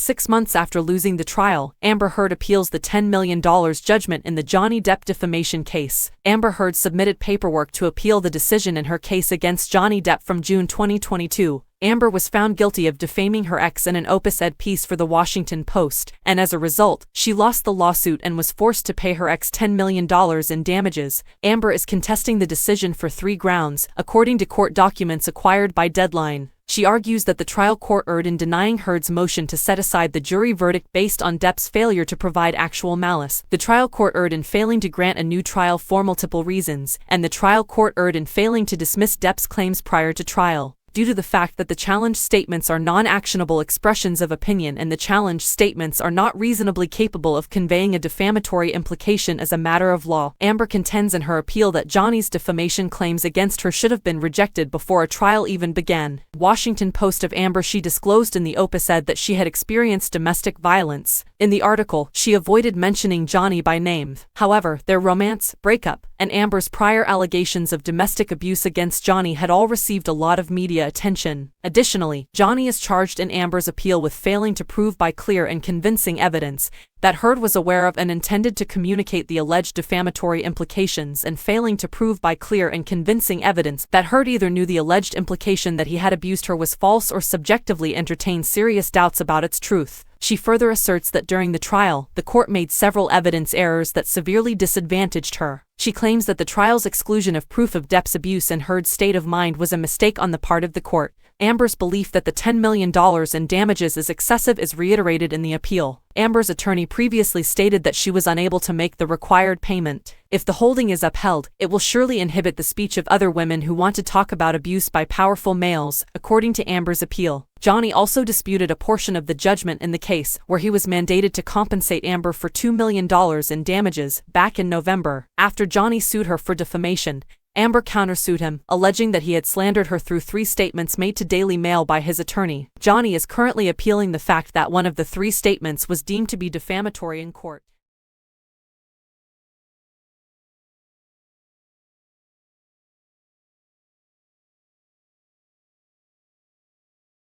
6 months after losing the trial, Amber Heard appeals the $10 million judgment in the Johnny Depp defamation case. Amber Heard submitted paperwork to appeal the decision in her case against Johnny Depp from June 2022. Amber was found guilty of defaming her ex in an op-ed piece for The Washington Post, and as a result, she lost the lawsuit and was forced to pay her ex $10 million in damages. Amber is contesting the decision for 3 grounds, according to court documents acquired by Deadline. She argues that the trial court erred in denying Heard's motion to set aside the jury verdict based on Depp's failure to provide actual malice. The trial court erred in failing to grant a new trial for multiple reasons, and the trial court erred in failing to dismiss Depp's claims prior to trial, due to the fact that the challenged statements are non-actionable expressions of opinion and the challenged statements are not reasonably capable of conveying a defamatory implication as a matter of law. Amber contends in her appeal that Johnny's defamation claims against her should have been rejected before a trial even began. Washington Post of Amber. She disclosed in the op-ed that she had experienced domestic violence. In the article, she avoided mentioning Johnny by name. However, their romance, breakup, and Amber's prior allegations of domestic abuse against Johnny had all received a lot of media attention. Additionally, Johnny is charged in Amber's appeal with failing to prove by clear and convincing evidence that Heard was aware of and intended to communicate the alleged defamatory implications, and failing to prove by clear and convincing evidence that Heard either knew the alleged implication that he had abused her was false or subjectively entertained serious doubts about its truth. She further asserts that during the trial, the court made several evidence errors that severely disadvantaged her. She claims that the trial's exclusion of proof of Depp's abuse and Heard's state of mind was a mistake on the part of the court. Amber's belief that the $10 million in damages is excessive is reiterated in the appeal. Amber's attorney previously stated that she was unable to make the required payment. If the holding is upheld, it will surely inhibit the speech of other women who want to talk about abuse by powerful males, according to Amber's appeal. Johnny also disputed a portion of the judgment in the case, where he was mandated to compensate Amber for $2 million in damages back in November. After Johnny sued her for defamation, Amber countersued him, alleging that he had slandered her through 3 statements made to Daily Mail by his attorney. Johnny is currently appealing the fact that one of the 3 statements was deemed to be defamatory in court.